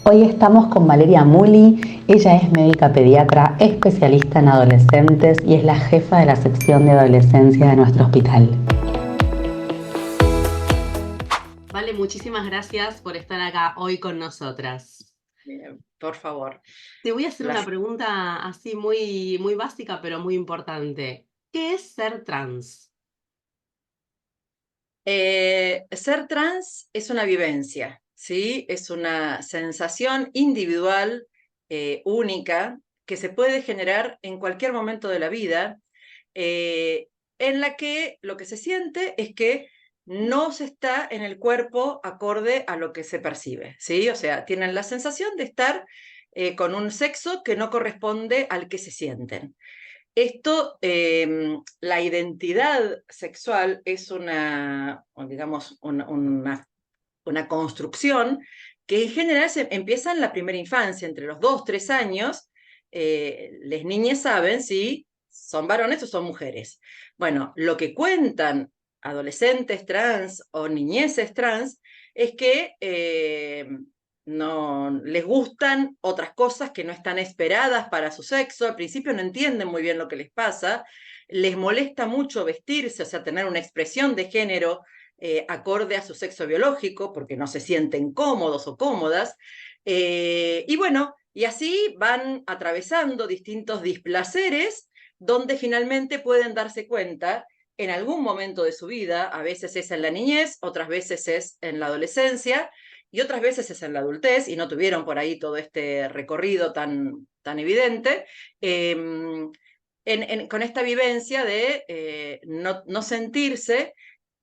Hoy estamos con Valeria Muli. Ella es médica pediatra, especialista en adolescentes y es la jefa de la sección de adolescencia de nuestro hospital. Vale, muchísimas gracias por estar acá hoy con nosotras. Por favor. Te voy a hacer una Las- pregunta así muy básica, pero muy importante. ¿Qué es ser trans? Ser trans es una vivencia, ¿sí? Es una sensación individual, única, que se puede generar en cualquier momento de la vida, eh, en la que lo que se siente es que no se está en el cuerpo acorde a lo que se percibe, ¿sí? O sea, tienen la sensación de estar con un sexo que no corresponde al que se sienten. Esto, la identidad sexual es digamos, una construcción que en general empieza en la primera infancia, entre los 2, 3 años. Las niñas saben si son varones o son mujeres. Bueno, lo que cuentan adolescentes trans o niñeces trans es que no les gustan otras cosas que no están esperadas para su sexo. Al principio no entienden muy bien lo que les pasa, les molesta mucho vestirse, o sea, tener una expresión de género acorde a su sexo biológico, porque no se sienten cómodos o cómodas. Y bueno, y así van atravesando distintos displaceres donde finalmente pueden darse cuenta en algún momento de su vida. A veces es en la niñez, otras veces es en la adolescencia y otras veces es en la adultez, y no tuvieron por ahí todo este recorrido tan evidente. Con esta vivencia de no sentirse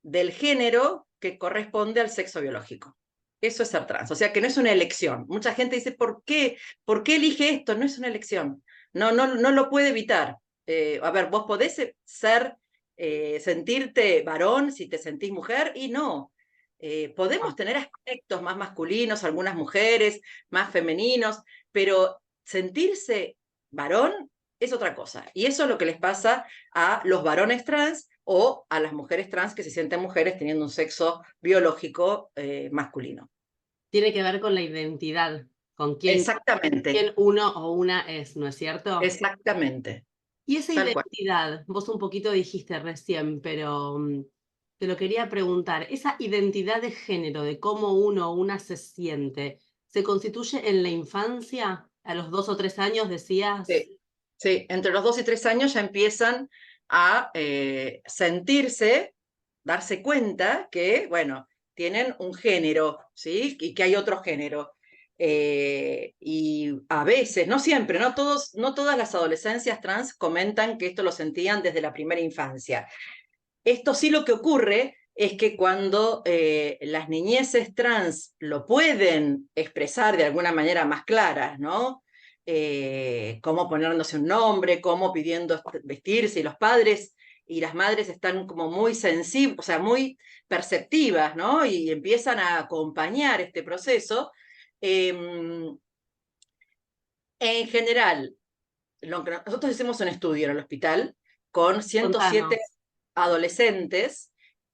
del género que corresponde al sexo biológico. Eso es ser trans, o sea que no es una elección. Mucha gente dice, ¿por qué? ¿Por qué elige esto? No es una elección. No lo puede evitar. A ver, vos podés sentirte varón si te sentís mujer, y no. Podemos tener aspectos más masculinos, algunas mujeres, más femeninos, pero sentirse varón es otra cosa. Y eso es lo que les pasa a los varones trans o a las mujeres trans que se sienten mujeres teniendo un sexo biológico masculino. Tiene que ver con la identidad, con Exactamente, quién uno o una es, ¿no es cierto? exactamente, Y esa tal cual. identidad, vos un poquito dijiste recién, pero te lo quería preguntar, esa identidad de género, de cómo uno o una se siente, ¿se constituye en la infancia? ¿A los 2 o 3 años decías? Sí, sí, entre los 2 y 3 años ya empiezan a sentirse, darse cuenta que, bueno, tienen un género, ¿sí? Y que hay otro género. Y a veces, no siempre, no todas las adolescencias trans comentan que esto lo sentían desde la primera infancia. Esto sí, lo que ocurre es que cuando las niñeces trans lo pueden expresar de alguna manera más clara, ¿no? Cómo poniéndose un nombre, cómo pidiendo vestirse, y los padres y las madres están como muy sensibles, o sea, muy perceptivas, ¿no? Y empiezan a acompañar este proceso. Eh, en general, nosotros hicimos un estudio en el hospital con 107 Contanos. adolescentes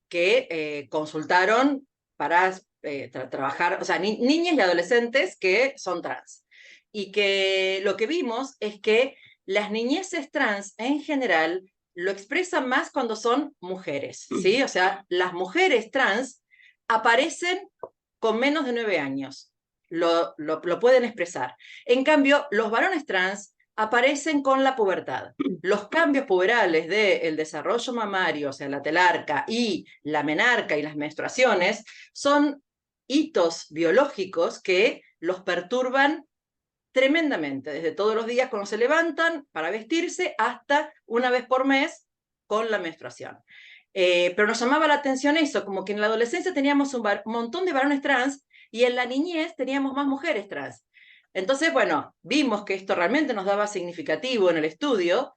que consultaron para trabajar, o sea, niñas y adolescentes que son trans. Y que lo que vimos es que las niñeces trans en general lo expresan más cuando son mujeres, ¿sí? O sea, las mujeres trans aparecen con menos de 9 años, lo pueden expresar. En cambio, los varones trans aparecen con la pubertad. Los cambios puberales del desarrollo mamario, o sea, la telarca y la menarca y las menstruaciones, son hitos biológicos que los perturban tremendamente, desde todos los días cuando se levantan para vestirse hasta una vez por mes con la menstruación. Pero nos llamaba la atención eso, como que en la adolescencia teníamos un montón de varones trans y en la niñez teníamos más mujeres trans. Entonces, bueno, vimos que esto realmente nos daba significativo en el estudio.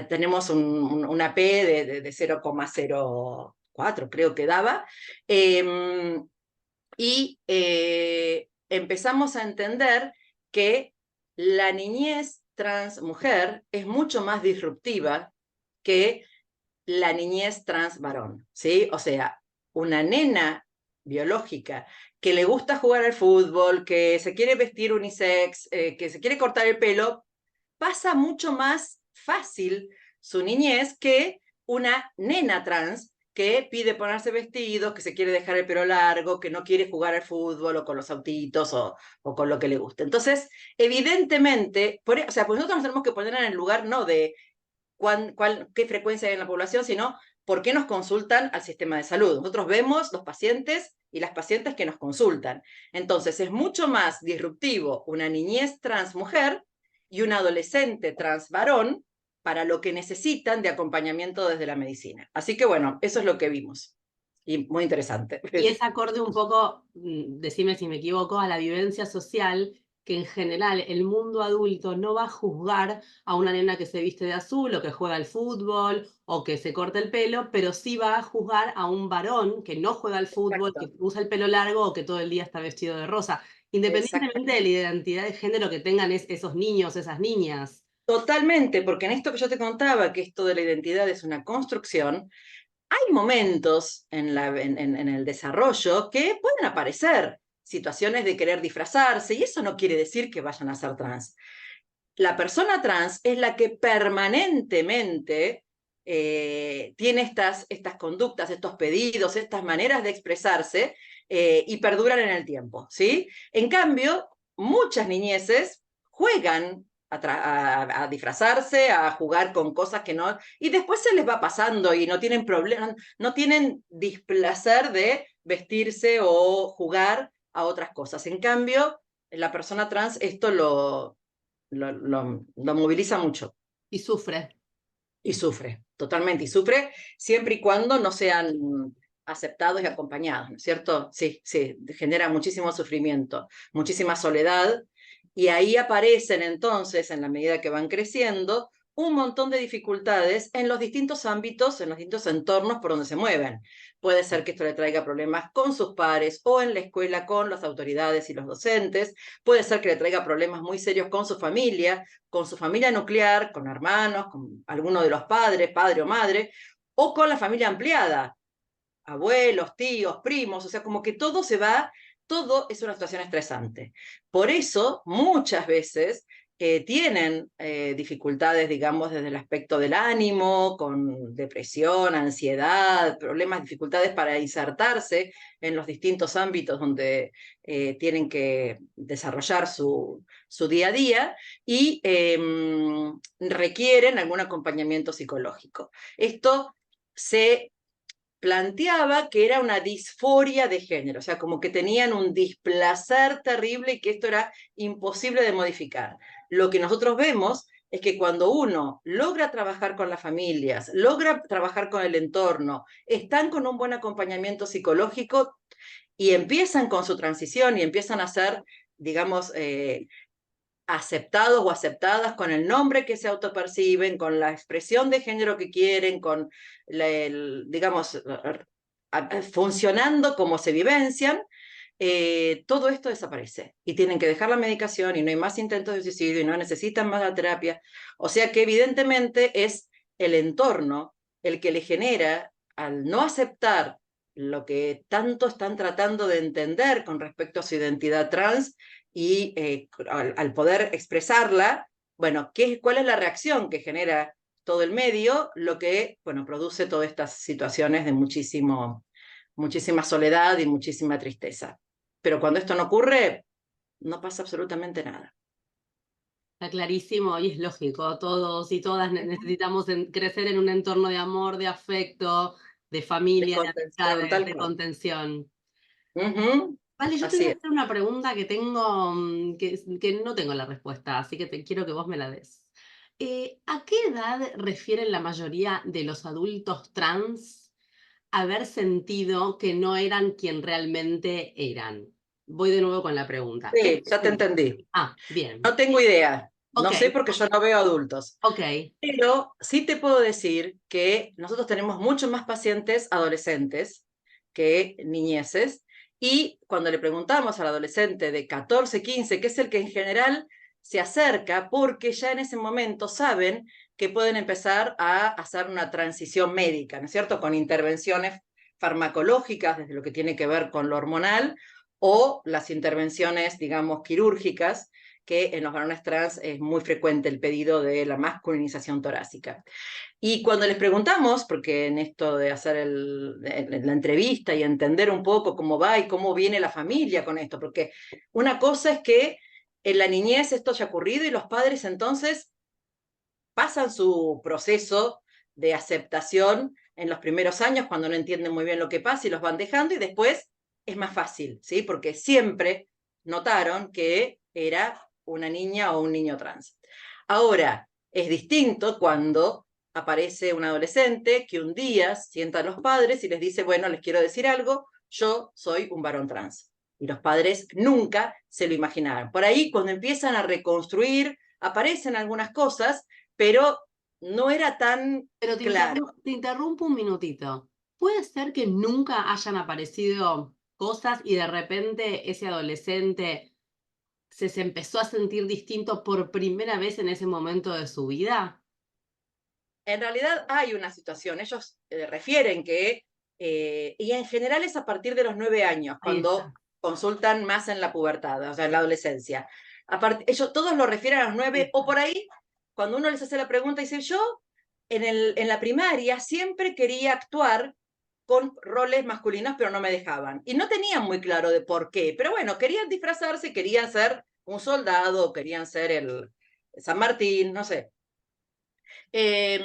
Tenemos una P de 0,04, creo que daba. Y empezamos a entender que la niñez trans mujer es mucho más disruptiva que la niñez trans varón, ¿sí? O sea, una nena biológica, que le gusta jugar al fútbol, que se quiere vestir unisex, que se quiere cortar el pelo, pasa mucho más fácil su niñez que una nena trans que pide ponerse vestidos, que se quiere dejar el pelo largo, que no quiere jugar al fútbol o con los autitos o con lo que le guste. Entonces, evidentemente, o sea, pues nosotros nos tenemos que poner en el lugar no de qué frecuencia hay en la población, sino por qué nos consultan al sistema de salud. Nosotros vemos los pacientes y las pacientes que nos consultan. Entonces, es mucho más disruptivo una niñez trans mujer y un adolescente trans varón para lo que necesitan de acompañamiento desde la medicina. Así que bueno, eso es lo que vimos. Y muy interesante. Y es acorde un poco, decime si me equivoco, a la vivencia social que en general el mundo adulto no va a juzgar a una nena que se viste de azul o que juega al fútbol o que se corta el pelo, pero sí va a juzgar a un varón que no juega al fútbol, Exacto. que usa el pelo largo o que todo el día está vestido de rosa, independientemente Exactamente. de la identidad de género que tengan esos niños, esas niñas. Totalmente, porque en esto que yo te contaba, que esto de la identidad es una construcción, hay momentos en el desarrollo que pueden aparecer situaciones de querer disfrazarse, y eso no quiere decir que vayan a ser trans. La persona trans es la que permanentemente tiene estas conductas, estos pedidos, estas maneras de expresarse y perduran en el tiempo, ¿sí? En cambio, muchas niñeces juegan a disfrazarse, a jugar con cosas que no, y después se les va pasando y no tienen problema, no tienen displacer de vestirse o jugar a otras cosas. En cambio, la persona trans esto lo moviliza mucho Y sufre. y sufre, totalmente, y sufre siempre y cuando no sean aceptados y acompañados, ¿no es cierto? Sí, sí, genera muchísimo sufrimiento, muchísima soledad, y ahí aparecen entonces, en la medida que van creciendo, un montón de dificultades en los distintos ámbitos, en los distintos entornos por donde se mueven. Puede ser que esto le traiga problemas con sus pares o en la escuela con las autoridades y los docentes, puede ser que le traiga problemas muy serios con su familia nuclear, con hermanos, con alguno de los padres, padre o madre, o con la familia ampliada, abuelos, tíos, primos, o sea, como que todo se va, todo es una situación estresante. Por eso, muchas veces tienen dificultades, digamos, desde el aspecto del ánimo, con depresión, ansiedad, problemas, dificultades para insertarse en los distintos ámbitos donde tienen que desarrollar su día a día y requieren algún acompañamiento psicológico. Esto se planteaba que era una disforia de género, o sea, como que tenían un displacer terrible y que esto era imposible de modificar. Lo que nosotros vemos es que cuando uno logra trabajar con las familias, logra trabajar con el entorno, están con un buen acompañamiento psicológico y empiezan con su transición y empiezan a ser, digamos, aceptados o aceptadas con el nombre que se autoperciben, con la expresión de género que quieren, con, digamos, funcionando como se vivencian, todo esto desaparece y tienen que dejar la medicación y no hay más intentos de suicidio y no necesitan más la terapia. O sea que evidentemente es el entorno el que le genera, al no aceptar lo que tanto están tratando de entender con respecto a su identidad trans, y al poder expresarla, bueno, ¿cuál es la reacción que genera todo el medio? Lo que, bueno, produce todas estas situaciones de muchísima soledad y muchísima tristeza. Pero cuando esto no ocurre, no pasa absolutamente nada. Está clarísimo y es lógico, todos y todas necesitamos crecer en un entorno de amor, de afecto, de De familia, de contención, amistades, tal de cual. contención. Uh-huh. Vale, yo te voy Así a es. hacer una pregunta que tengo, que no tengo la respuesta, así que quiero que vos me la des. ¿A qué edad refieren la mayoría de los adultos trans haber sentido que no eran quien realmente eran? Voy de nuevo con la pregunta. ¿Qué Sí, ya te entendí. Ah, bien. No tengo idea. Ok, No sé porque yo no veo adultos. ok. Pero sí te puedo decir que nosotros tenemos muchos más pacientes adolescentes que niñeces, y cuando le preguntamos al adolescente de 14, 15, que es el que en general se acerca, porque ya en ese momento saben que pueden empezar a hacer una transición médica, ¿no es cierto?, con intervenciones farmacológicas, desde lo que tiene que ver con lo hormonal, o las intervenciones, digamos, quirúrgicas, que en los varones trans es muy frecuente el pedido de la masculinización torácica. Y cuando les preguntamos, porque en esto de hacer la entrevista y entender un poco cómo va y cómo viene la familia con esto, porque una cosa es que en la niñez esto haya ocurrido y los padres entonces pasan su proceso de aceptación en los primeros años cuando no entienden muy bien lo que pasa y los van dejando, y después es más fácil, ¿sí? Porque siempre notaron que era una niña o un niño trans. Ahora, es distinto cuando aparece un adolescente que un día sienta a los padres y les dice, bueno, les quiero decir algo, yo soy un varón trans. Y los padres nunca se lo imaginaron. Por ahí, cuando empiezan a reconstruir, aparecen algunas cosas, pero no era tan Pero claro. te interrumpo un minutito. ¿Puede ser que nunca hayan aparecido cosas y de repente ese adolescente se empezó a sentir distinto por primera vez en ese momento de su vida? En realidad hay una situación, ellos refieren que, y en general es a partir de los 9 años, Ahí cuando está. consultan más en la pubertad, o sea, en la adolescencia. Ellos todos lo refieren a los 9, o por ahí, cuando uno les hace la pregunta, dice, yo en la primaria siempre quería actuar con roles masculinos, pero no me dejaban. Y no tenían muy claro de por qué, pero bueno, querían disfrazarse, querían ser un soldado, querían ser el San Martín, no sé. Eh,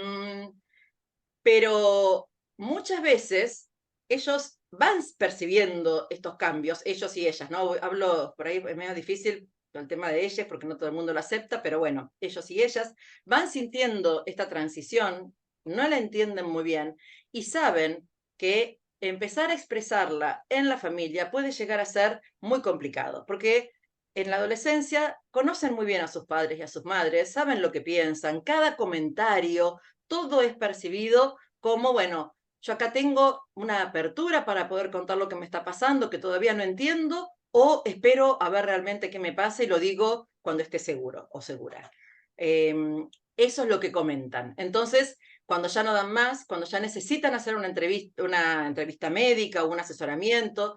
pero muchas veces ellos van percibiendo estos cambios, ellos y ellas, ¿no? Hablo por ahí, es medio difícil el tema de ellas porque no todo el mundo lo acepta, pero bueno, ellos y ellas van sintiendo esta transición, no la entienden muy bien y saben que empezar a expresarla en la familia puede llegar a ser muy complicado, porque en la adolescencia conocen muy bien a sus padres y a sus madres, saben lo que piensan, cada comentario, todo es percibido como, bueno, yo acá tengo una apertura para poder contar lo que me está pasando, que todavía no entiendo, o espero a ver realmente qué me pasa y lo digo cuando esté seguro o segura. Eso es lo que comentan. Entonces, cuando ya no dan más, cuando ya necesitan hacer una entrevista médica o un asesoramiento,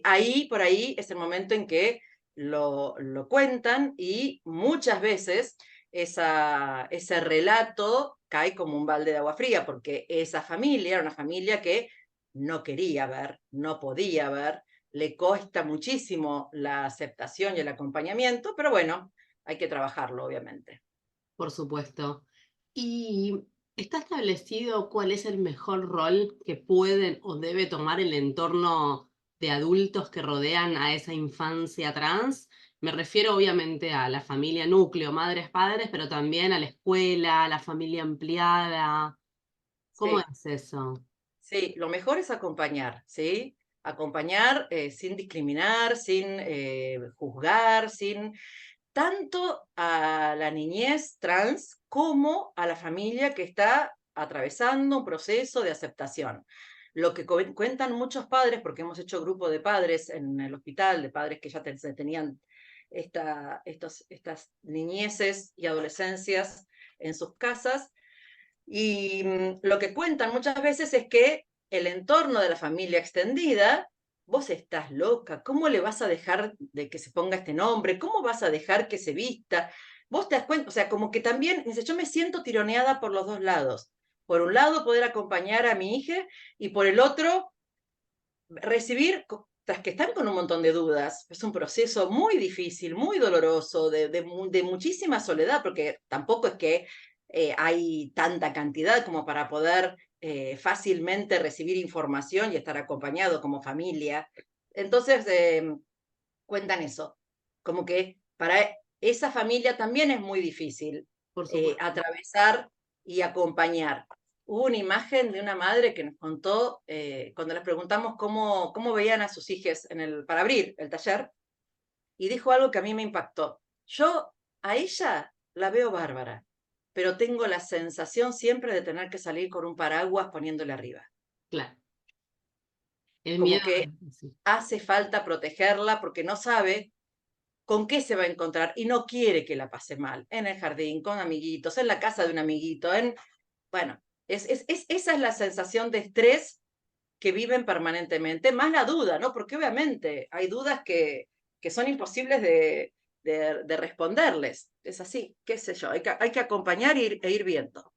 ahí, por ahí, es el momento en que lo cuentan y muchas veces ese relato cae como un balde de agua fría, porque esa familia era una familia que no quería ver, no podía ver, le cuesta muchísimo la aceptación y el acompañamiento, pero bueno, hay que trabajarlo, obviamente. Por supuesto. ¿Y está establecido cuál es el mejor rol que pueden o debe tomar el entorno de adultos que rodean a esa infancia trans? Me refiero obviamente a la familia núcleo, madres, padres, pero también a la escuela, a la familia ampliada. ¿Cómo Sí, es eso? sí, lo mejor es acompañar, ¿sí? Acompañar sin discriminar, sin juzgar, sin tanto a la niñez trans como a la familia que está atravesando un proceso de aceptación. Lo que cuentan muchos padres, porque hemos hecho grupo de padres en el hospital, de padres que ya tenían estas niñeces y adolescencias en sus casas, y lo que cuentan muchas veces es que el entorno de la familia extendida, vos estás loca, ¿cómo le vas a dejar de que se ponga este nombre? ¿Cómo vas a dejar que se vista? Vos te das cuenta, o sea, como que también, dice, yo me siento tironeada por los dos lados. Por un lado, poder acompañar a mi hija y por el otro, recibir, tras que están con un montón de dudas, es un proceso muy difícil, muy doloroso, de muchísima soledad, porque tampoco es que hay tanta cantidad como para poder fácilmente recibir información y estar acompañado como familia. Entonces, cuentan eso, como que para esa familia también es muy difícil Por supuesto. atravesar y acompañar. Hubo una imagen de una madre que nos contó, cuando les preguntamos cómo veían a sus hijos para abrir el taller, y dijo algo que a mí me impactó. Yo a ella la veo bárbara, pero tengo la sensación siempre de tener que salir con un paraguas poniéndole arriba. Claro. El Como miedo que sí. hace falta protegerla porque no sabe con qué se va a encontrar y no quiere que la pase mal, en el jardín, con amiguitos, en la casa de un amiguito, bueno, esa es la sensación de estrés que viven permanentemente, más la duda, ¿no? Porque obviamente hay dudas que son imposibles de responderles. Es así, qué sé yo, hay que acompañar e ir viendo.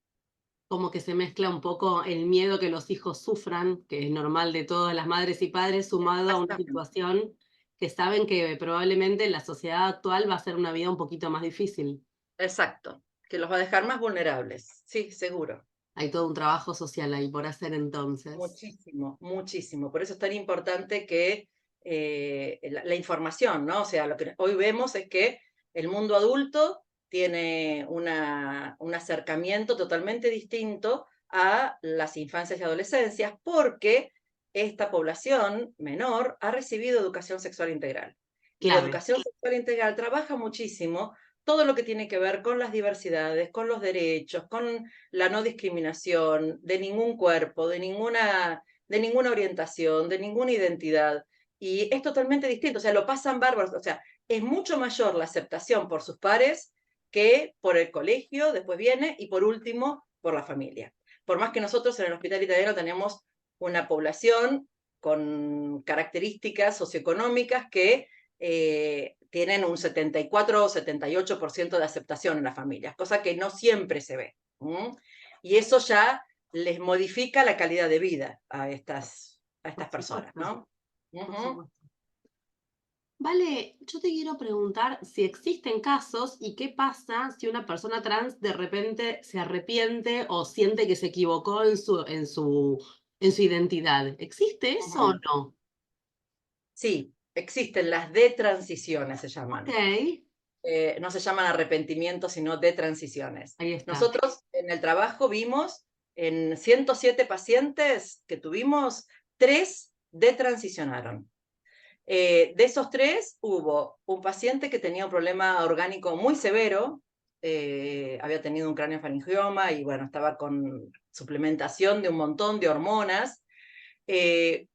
Como que se mezcla un poco el miedo que los hijos sufran, que es normal de todas las madres y padres, sumado a una Exactamente. situación que saben que probablemente en la sociedad actual va a ser una vida un poquito más difícil. Exacto, que los va a dejar más vulnerables, sí, seguro. Hay todo un trabajo social ahí por hacer entonces. Muchísimo, muchísimo. Por eso es tan importante que la información, ¿no? O sea, lo que hoy vemos es que el mundo adulto tiene un acercamiento totalmente distinto a las infancias y adolescencias porque esta población menor ha recibido educación sexual integral. Y la Clave. educación sexual integral trabaja muchísimo todo lo que tiene que ver con las diversidades, con los derechos, con la no discriminación de ningún cuerpo, de ninguna orientación, de ninguna identidad. Y es totalmente distinto, o sea, lo pasan bárbaros, o sea, es mucho mayor la aceptación por sus pares que por el colegio, después viene, y por último, por la familia. Por más que nosotros en el hospital italiano tenemos una población con características socioeconómicas que tienen un 74 o 78% de aceptación en las familias, cosa que no siempre se ve. Y eso ya les modifica la calidad de vida a estas personas, ¿no? Por Ujú. supuesto. Vale, yo te quiero preguntar si existen casos y qué pasa si una persona trans de repente se arrepiente o siente que se equivocó en su identidad. ¿Existe eso o Ujú. no? Sí, existen las detransiciones, se Ok, llaman. No se llaman arrepentimientos, sino detransiciones. ahí está. Nosotros en el trabajo vimos en 107 pacientes que tuvimos, 3 detransicionaron. De esos 3, hubo un paciente que tenía un problema orgánico muy severo, había tenido un craneofaringioma y bueno, estaba con suplementación de un montón de hormonas.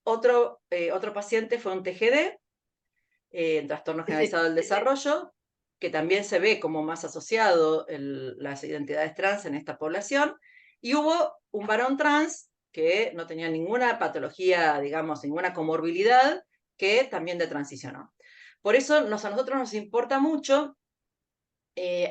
Otro paciente fue un TGD, en trastorno generalizado del desarrollo, que también se ve como más asociado las identidades trans en esta población. Y hubo un varón trans que no tenía ninguna patología, digamos, ninguna comorbilidad, que también detransicionó. Por eso a nosotros nos importa mucho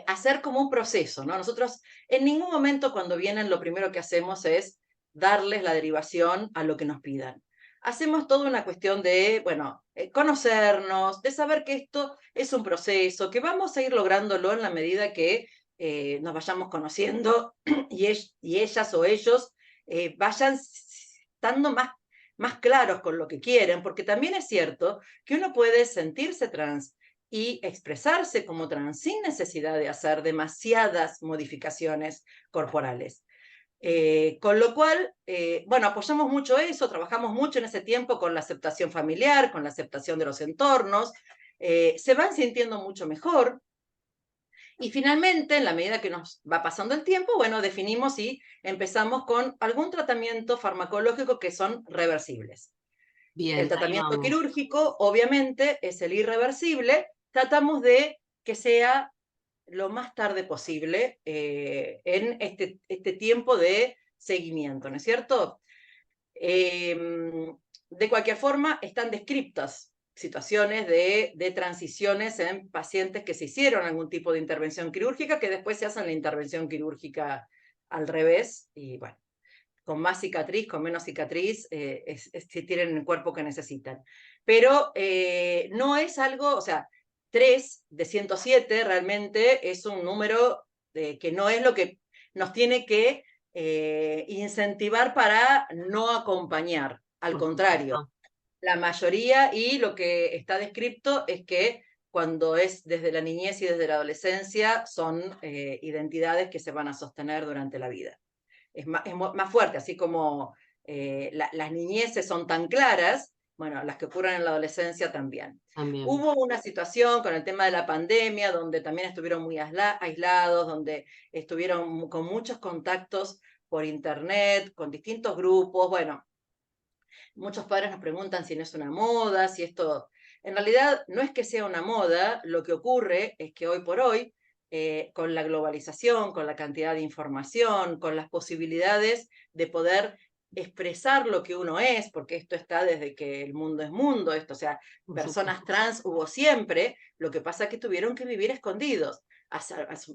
hacer como un proceso, ¿no? Nosotros en ningún momento cuando vienen lo primero que hacemos es darles la derivación a lo que nos pidan. Hacemos toda una cuestión de, bueno, conocernos, de saber que esto es un proceso, que vamos a ir lográndolo en la medida que nos vayamos conociendo y ellas o ellos vayan estando más claros con lo que quieren, porque también es cierto que uno puede sentirse trans y expresarse como trans sin necesidad de hacer demasiadas modificaciones corporales. Con lo cual, bueno, apoyamos mucho eso, trabajamos mucho en ese tiempo con la aceptación familiar, con la aceptación de los entornos, se van sintiendo mucho mejor. Y finalmente, en la medida que nos va pasando el tiempo, bueno, definimos y empezamos con algún tratamiento farmacológico que son reversibles. El Bien, ahí tratamiento vamos. quirúrgico, obviamente, es el irreversible. Tratamos de que sea lo más tarde posible en este tiempo de seguimiento, ¿no es cierto? De cualquier forma, están descriptas situaciones de transiciones en pacientes que se hicieron algún tipo de intervención quirúrgica, que después se hacen la intervención quirúrgica al revés, y bueno, con más cicatriz, con menos cicatriz, si tienen el cuerpo que necesitan. Pero no es algo, o sea, 3 de 107 realmente es un número que no es lo que nos tiene que incentivar para no acompañar. Al Por contrario, supuesto. la mayoría y lo que está descrito es que cuando es desde la niñez y desde la adolescencia son identidades que se van a sostener durante la vida. Es más fuerte, así como las niñeces son tan claras, bueno, las que ocurren en la adolescencia también. También. Hubo una situación con el tema de la pandemia, donde también estuvieron muy aislados, donde estuvieron con muchos contactos por internet, con distintos grupos. Bueno, muchos padres nos preguntan si no es una moda, si esto... En realidad no es que sea una moda, lo que ocurre es que hoy por hoy, con la globalización, con la cantidad de información, con las posibilidades de poder expresar lo que uno es, porque esto está desde que el mundo es mundo, esto, o sea, Por personas supuesto. trans hubo siempre, lo que pasa es que tuvieron que vivir escondidos,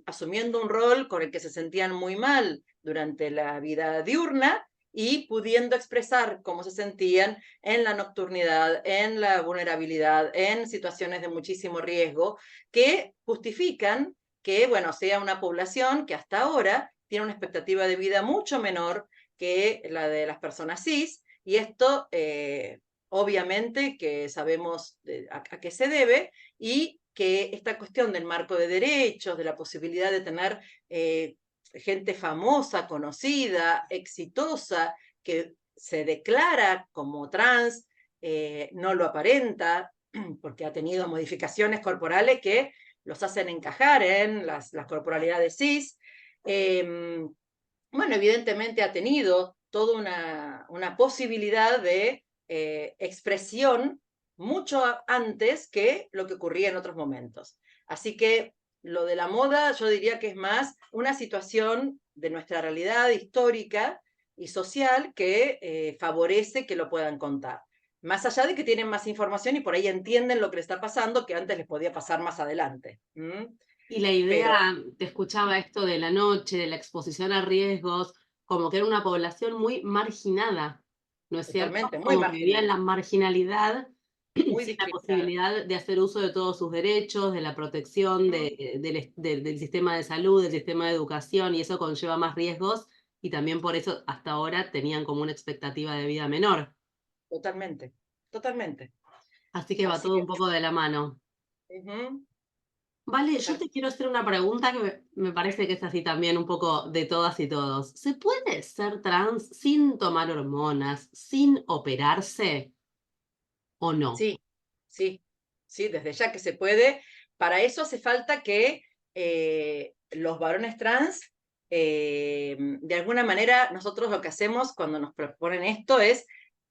asumiendo un rol con el que se sentían muy mal durante la vida diurna y pudiendo expresar cómo se sentían en la nocturnidad, en la vulnerabilidad, en situaciones de muchísimo riesgo, que justifican que, bueno, sea una población que hasta ahora tiene una expectativa de vida mucho menor que la de las personas cis, y esto obviamente que sabemos a qué se debe, y que esta cuestión del marco de derechos, de la posibilidad de tener gente famosa, conocida, exitosa, que se declara como trans, no lo aparenta, porque ha tenido modificaciones corporales que los hacen encajar en las corporalidades cis. Bueno, evidentemente ha tenido toda una posibilidad de expresión mucho antes que lo que ocurría en otros momentos. Así que lo de la moda yo diría que es más una situación de nuestra realidad histórica y social que favorece que lo puedan contar. Más allá de que tienen más información y por ahí entienden lo que les está pasando que antes les podía pasar más adelante. Y la Pero idea, te escuchaba esto de la noche, de la exposición a riesgos, como que era una población muy marginada, ¿no es cierto? totalmente, muy Como que vivía en marginal, la marginalidad, muy sin la discriminada. posibilidad de hacer uso de todos sus derechos, de la protección del sistema de salud, del sistema de educación, y eso conlleva más riesgos, y también por eso hasta ahora tenían como una expectativa de vida menor. Totalmente, totalmente. Así que va Así todo un es. poco de la mano. Ujú, Vale, yo total. te quiero hacer una pregunta que me parece que es así también un poco de todas y todos. ¿Se puede ser trans sin tomar hormonas, sin operarse o no? Sí, sí, sí, desde ya que se puede. Para eso hace falta que los varones trans, de alguna manera, nosotros lo que hacemos cuando nos proponen esto es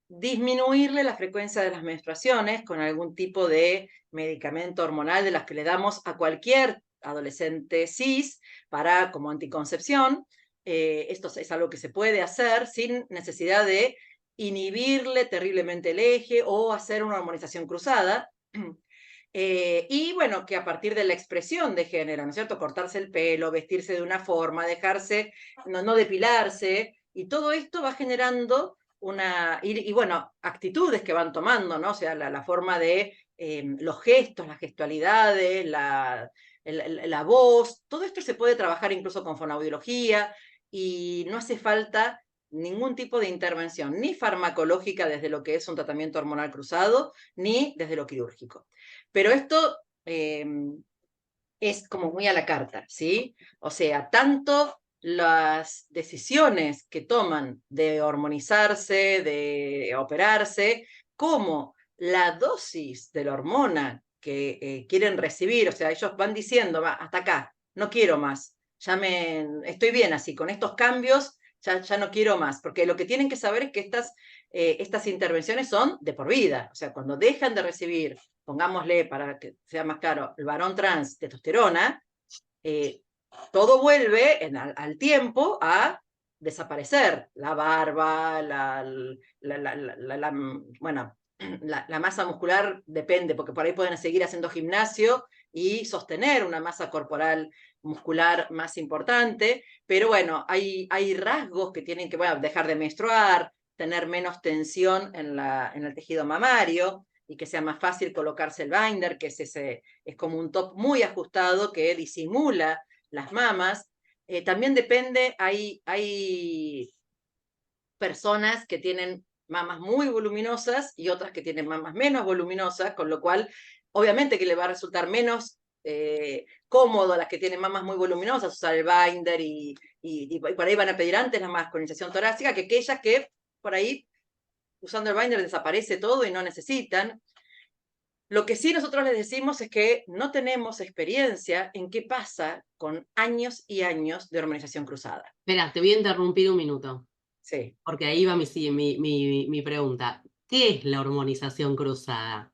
disminuirle la frecuencia de las menstruaciones con algún tipo de medicamento hormonal de las que le damos a cualquier adolescente cis para como anticoncepción. Esto es algo que se puede hacer sin necesidad de inhibirle terriblemente el eje o hacer una hormonización cruzada. Y bueno, que a partir de la expresión de género, ¿no es cierto? Cortarse el pelo, vestirse de una forma, dejarse, no depilarse, y todo esto va generando y bueno, actitudes que van tomando, ¿no? O sea, la forma de los gestos, las gestualidades, la voz, todo esto se puede trabajar incluso con fonoaudiología y no hace falta ningún tipo de intervención, ni farmacológica desde lo que es un tratamiento hormonal cruzado, ni desde lo quirúrgico. Pero esto es como muy a la carta, ¿sí? O sea, tanto las decisiones que toman de hormonizarse, de operarse, como la dosis de la hormona que quieren recibir, o sea, ellos van diciendo, va, hasta acá, no quiero más, estoy bien así, con estos cambios ya no quiero más, porque lo que tienen que saber es que estas intervenciones son de por vida, o sea, cuando dejan de recibir, pongámosle para que sea más claro, el varón trans testosterona, eh, todo vuelve al tiempo a desaparecer. La barba, bueno, la masa muscular depende, porque por ahí pueden seguir haciendo gimnasio y sostener una masa corporal muscular más importante, pero bueno, hay rasgos que tienen que, bueno, dejar de menstruar, tener menos tensión en el tejido mamario y que sea más fácil colocarse el binder, que es como un top muy ajustado que disimula las mamas. También depende, hay personas que tienen mamas muy voluminosas y otras que tienen mamas menos voluminosas, con lo cual obviamente que le va a resultar menos cómodo a las que tienen mamas muy voluminosas usar el binder y por ahí van a pedir antes la masculinización torácica que aquellas que por ahí usando el binder desaparece todo y no necesitan. Lo que sí nosotros les decimos es que no tenemos experiencia en qué pasa con años y años de hormonización cruzada. Espera, te voy a interrumpir un minuto, Sí, porque ahí va mi pregunta. ¿Qué es la hormonización cruzada?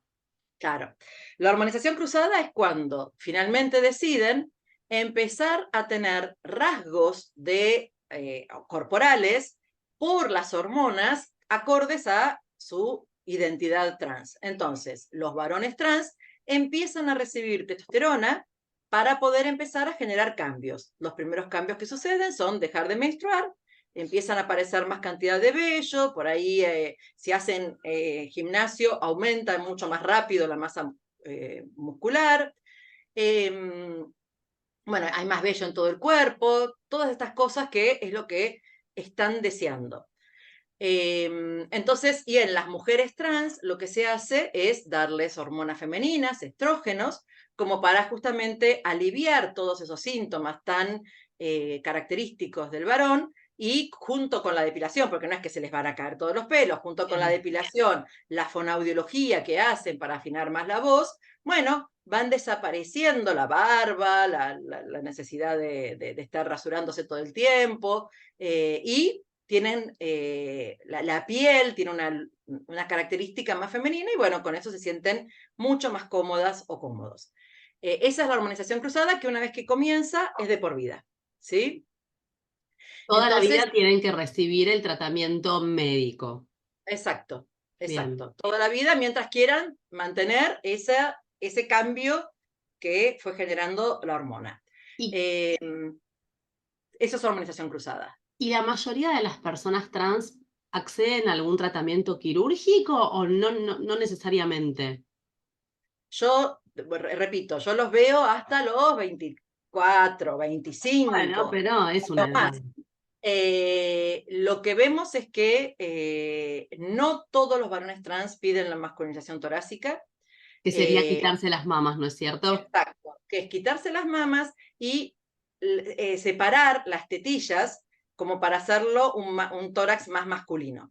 claro. La hormonización cruzada es cuando finalmente deciden empezar a tener rasgos corporales por las hormonas acordes a su identidad trans. Entonces, los varones trans empiezan a recibir testosterona para poder empezar a generar cambios. Los primeros cambios que suceden son dejar de menstruar, empiezan a aparecer más cantidad de vello, por ahí si hacen gimnasio aumenta mucho más rápido la masa muscular, bueno, hay más vello en todo el cuerpo, todas estas cosas que es lo que están deseando. Entonces, y en las mujeres trans lo que se hace es darles hormonas femeninas, estrógenos, como para justamente aliviar todos esos síntomas tan característicos del varón, y junto con la depilación, porque no es que se les van a caer todos los pelos, junto con la depilación, la fonoaudiología que hacen para afinar más la voz, bueno, van desapareciendo la barba, la necesidad de estar rasurándose todo el tiempo, y tienen la piel, tiene una característica más femenina, y bueno, con eso se sienten mucho más cómodas o cómodos. Esa es la hormonización cruzada, que una vez que comienza es de por vida, ¿sí? Toda la vida tienen que recibir el tratamiento médico. Exacto, exacto. Bien. Toda la vida, mientras quieran mantener ese cambio que fue generando la hormona. Eso es hormonización cruzada. ¿Y la mayoría de las personas trans acceden a algún tratamiento quirúrgico o no necesariamente? Yo, repito, yo los veo hasta los 24, 25. Bueno, pero es una edad. Lo que vemos es que no todos los varones trans piden la masculinización torácica. Que sería quitarse las mamas, ¿no es cierto? Exacto, que es quitarse las mamas y separar las tetillas como para hacerlo un tórax más masculino.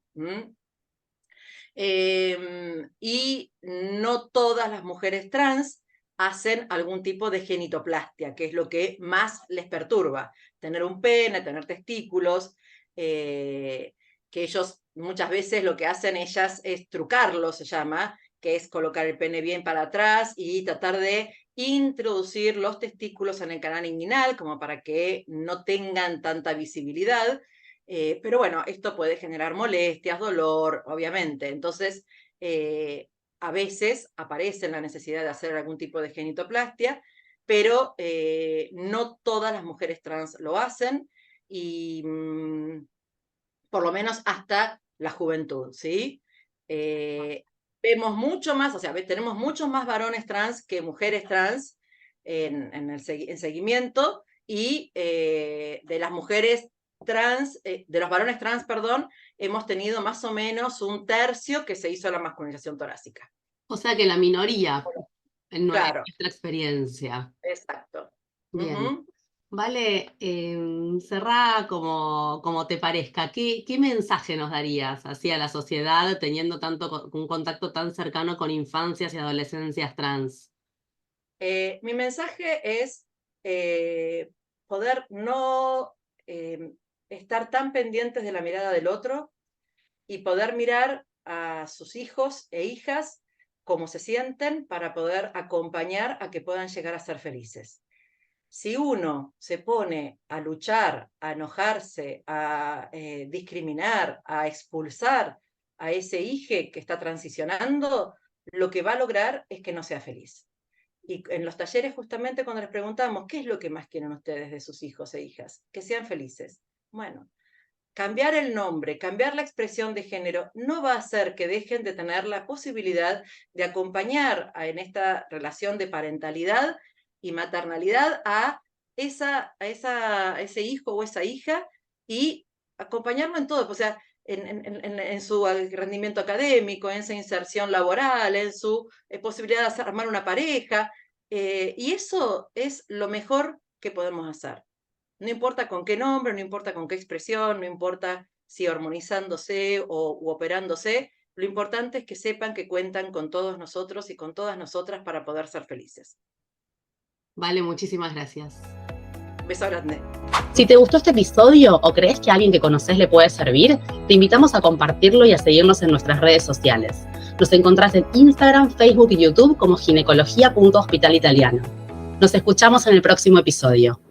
Y no todas las mujeres trans hacen algún tipo de genitoplastia, que es lo que más les perturba. Tener un pene, tener testículos, que ellos muchas veces lo que hacen ellas es trucarlo, se llama, que es colocar el pene bien para atrás y tratar de introducir los testículos en el canal inguinal, como para que no tengan tanta visibilidad. Pero bueno, esto puede generar molestias, dolor, obviamente. Entonces, a veces aparece la necesidad de hacer algún tipo de genitoplastia, pero no todas las mujeres trans lo hacen, y por lo menos hasta la juventud, ¿sí? Vemos mucho más, o sea, tenemos muchos más varones trans que mujeres trans en seguimiento, y de las mujeres trans, de los varones trans, perdón, hemos tenido más o menos 1/3 que se hizo la masculinización torácica. O sea que la minoría, en Claro. nuestra experiencia. Exacto. Bien. Vale, cerrá como te parezca. ¿Qué mensaje nos darías hacia la sociedad teniendo un contacto tan cercano con infancias y adolescencias trans? Mi mensaje es poder no estar tan pendientes de la mirada del otro, y poder mirar a sus hijos e hijas cómo se sienten, para poder acompañar a que puedan llegar a ser felices. Si uno se pone a luchar, a enojarse, a discriminar, a expulsar a ese hijo que está transicionando, lo que va a lograr es que no sea feliz. Y en los talleres, justamente cuando les preguntamos, ¿qué es lo que más quieren ustedes de sus hijos e hijas? Que sean felices. Bueno, cambiar el nombre, cambiar la expresión de género, no va a hacer que dejen de tener la posibilidad de acompañar en esta relación de parentalidad y maternalidad a ese hijo o esa hija, y acompañarlo en todo, o sea, en su rendimiento académico, en su inserción laboral, en su posibilidad de armar una pareja, y eso es lo mejor que podemos hacer. No importa con qué nombre, no importa con qué expresión, no importa si hormonizándose u operándose, lo importante es que sepan que cuentan con todos nosotros y con todas nosotras para poder ser felices. Vale, muchísimas gracias. Beso grande. Si te gustó este episodio o crees que a alguien que conoces le puede servir, te invitamos a compartirlo y a seguirnos en nuestras redes sociales. Nos encontrás en Instagram, Facebook y YouTube como ginecología.hospital italiano. Nos escuchamos en el próximo episodio.